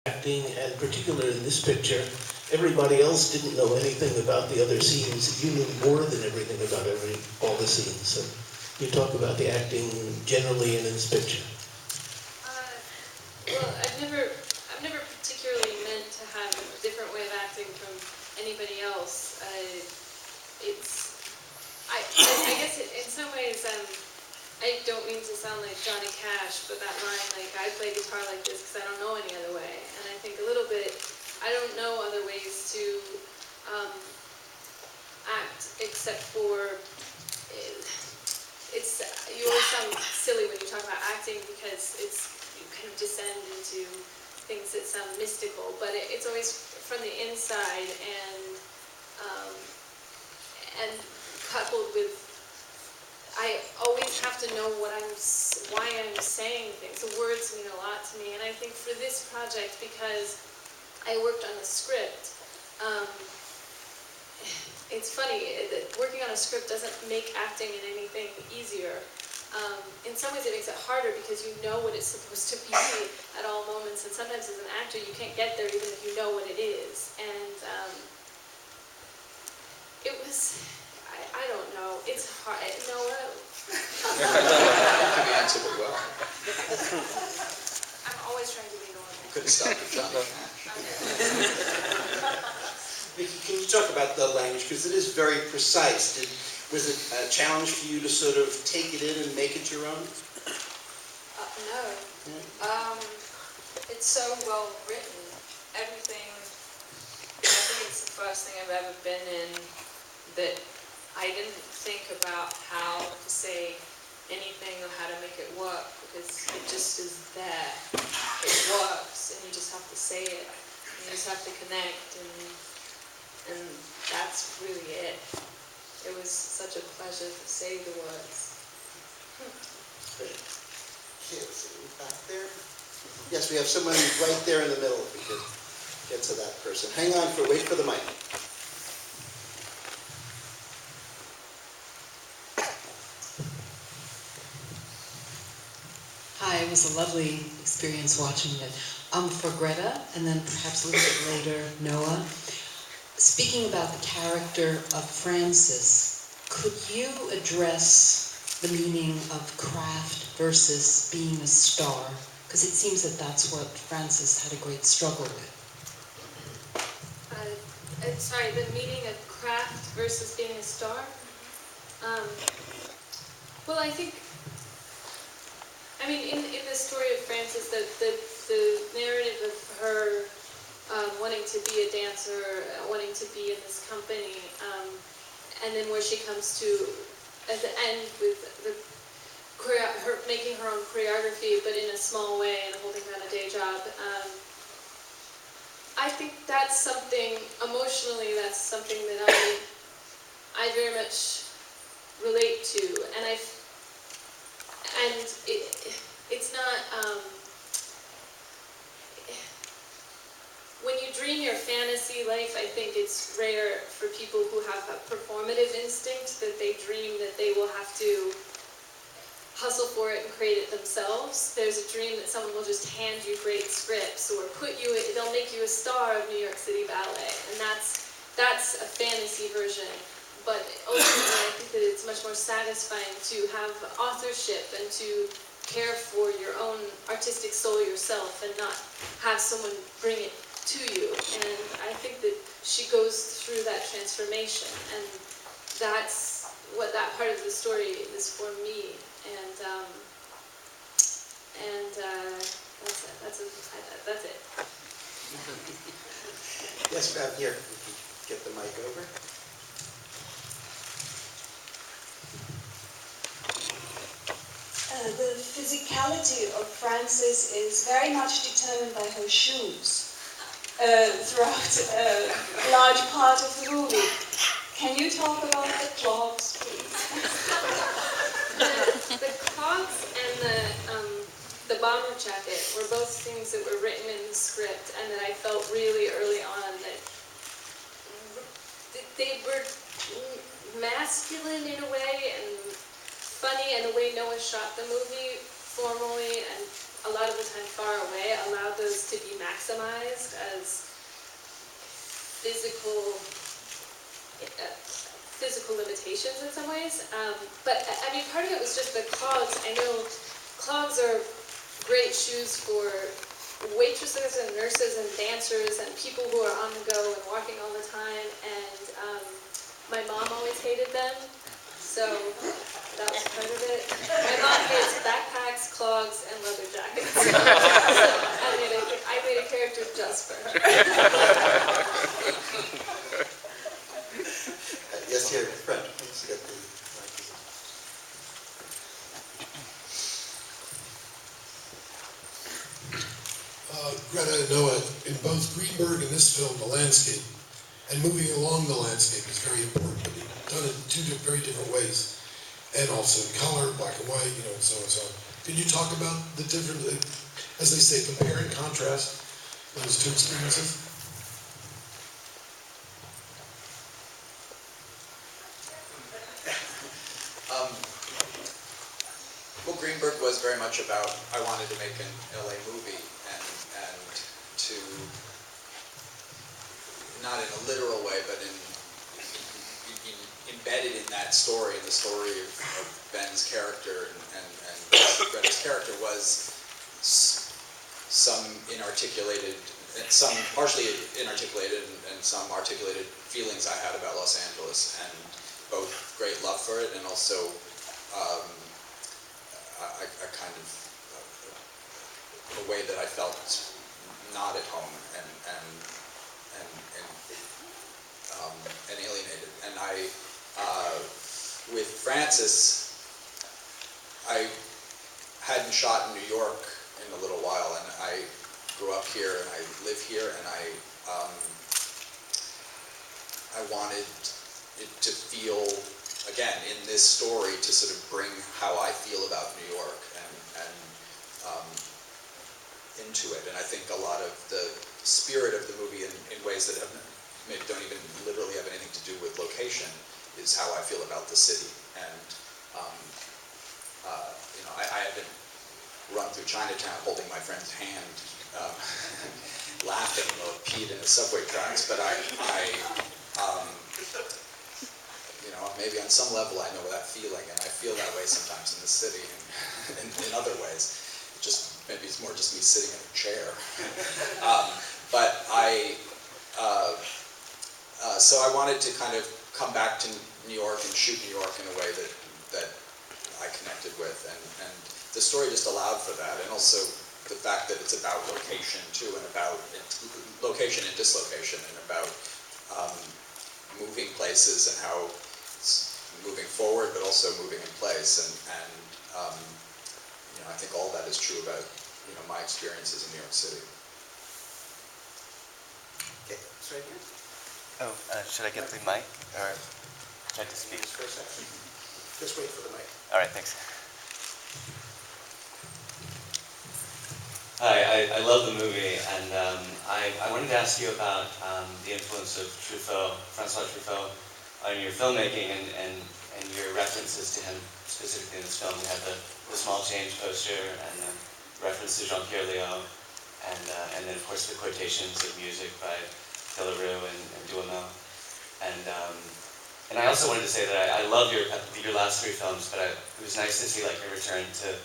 acting, and particularly in this picture, everybody else didn't know anything about the other scenes. You knew more than everything about all the scenes. So you talk about the acting generally in this picture. Well, I've never particularly meant to have a different way of acting from anybody else. I guess in some ways, I don't mean to sound like Johnny Cash, but that line, like, I play guitar like this because I don't know any other way. And I think a little bit, I don't know other ways to act except for, you always sound silly when you talk about acting because you kind of descend into things that sound mystical, but it's always from the inside and coupled with, I always have to know why I'm saying things. The words mean a lot to me, and I think for this project, because I worked on the script, it's funny that working on a script doesn't make acting in anything easier. In some ways it makes it harder because you know what it's supposed to be at all moments, and sometimes as an actor you can't get there even if you know what it is. And it was, I don't know, it's hard. Noah? You answered it well. I'm always trying to be normal. You could have stopped at Johnny Vicki, can you talk about the language? Because it is very precise. Was it a challenge for you to sort of take it in and make it your own? No. It's so well written. Everything, I think it's the first thing I've ever been in that I didn't think about how to say anything or how to make it work, because it just is there. It works, and you just have to say it. You just have to connect, and that's really it. It was such a pleasure to say the words. Great. Okay, let's see, back there. Yes, we have someone right there in the middle, if we could get to that person. Hang on, wait for the mic. Hi, it was a lovely experience watching it. For Greta, and then perhaps a little bit later, Noah. Speaking about the character of Frances, could you address the meaning of craft versus being a star? Because it seems that that's what Frances had a great struggle with. Sorry, the meaning of craft versus being a star? Well, I think, in the story of Frances, the narrative of her wanting to be a dancer, wanting to be in this company, and then where she comes to, at the end, with her making her own choreography, but in a small way and holding down a day job. I think that's something, emotionally, that's something that I very much relate to, and it's not, when you dream your fantasy life, I think it's rare for people who have a performative instinct that they dream that they will have to hustle for it and create it themselves. There's a dream that someone will just hand you great scripts or they'll make you a star of New York City Ballet, and that's a fantasy version. But ultimately, I think that it's much more satisfying to have authorship and to care for your own artistic soul yourself and not have someone bring it to you. And I think that she goes through that transformation, and that's what that part of the story is for me. And that's it. Yes, ma'am, here. We can get the mic over. The physicality of Frances is very much determined by her shoes throughout a large part of the movie. Can you talk about the clogs, please? The clogs and the bomber jacket were both things that were written in the script, and that I felt really early on that they were masculine in a way and funny, and the way Noah shot the movie formally and a lot of the time far away, allowed those to be maximized as physical limitations in some ways. But I mean, part of it was just the clogs. I know clogs are great shoes for waitresses and nurses and dancers and people who are on the go and walking all the time. And my mom always hated them, so that was part of it. My mom hates backpacks, clogs, and leather jackets. So I made a character just for her. Yes, here in front. Let's get the microphone. Greta and Noah, in both Greenberg and this film, the landscape, and moving along the landscape is very important, but done in two very different ways. And also in color, black and white, and so on and so on. Can you talk about the different, as they say, compare and contrast those two experiences? Well, Greenberg was very much about, I wanted to make an LA movie, and to, not in a literal way, but embedded in that story, in the story of Ben's character and Greta's character was some inarticulated, some partially inarticulated and some articulated feelings I had about Los Angeles, and both great love for it and also a kind of a way that I felt not at home and alienated. And with Francis, I hadn't shot in New York in a little while, and I grew up here and I live here, and I wanted it to feel, again, in this story, to sort of bring how I feel about New York and into it. And I think a lot of the spirit of the movie in ways that maybe don't even literally have anything to do with location is how I feel about the city. And I haven't run through Chinatown holding my friend's hand, laughing or peed in the subway tracks, but maybe on some level I know that feeling, and I feel that way sometimes in the city and in other ways. Maybe it's more just me sitting in a chair. So I wanted to kind of come back to New York and shoot New York in a way that I connected with, and the story just allowed for that, and also the fact that it's about location too, and about location and dislocation, and about moving places and how it's moving forward but also moving in place, and I think all that is true about my experiences in New York City. Okay, it's right here. Oh, should I get the mic or try to speak? Just for a second. Just wait for the mic. All right, thanks. Hi, I love the movie, and I wanted to ask you about the influence of Francois Truffaut, on your filmmaking and your references to him specifically in this film. You have the small change poster and the reference to Jean-Pierre Léaud, and then of course the quotations of music by Delarue and Duhamel. And I also wanted to say that I love your last three films, but it was nice to see like a return to a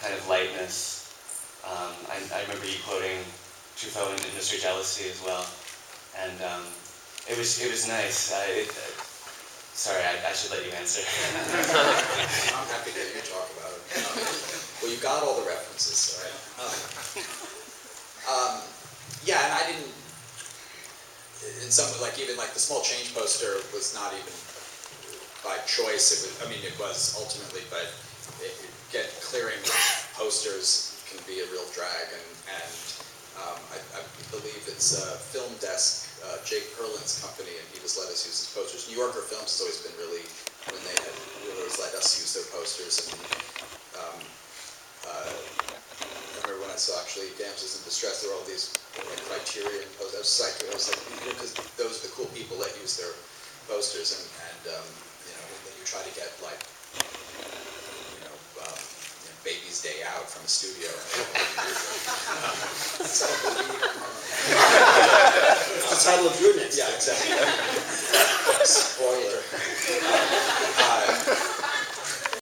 kind of lightness. I remember you quoting Truffaut in Mr. Jealousy as well, and it was nice. Sorry, I should let you answer. I'm happy that you talk about it. Well, you got all the references, right? Yeah, and I didn't, in some, even the small change poster was not even by choice. It was ultimately, but clearing posters can be a real drag, and I believe it's Film Desk, Jake Perlin's company, and he just let us use his posters. New Yorker Films has always been really, when they had always let us use their posters, and I remember when I saw actually Damsels in Distress, there were all these Criterion posters. I was like, because those are the cool people that use their posters, and then you try to get baby's day out from a studio. It's the title of your next. Yeah, exactly.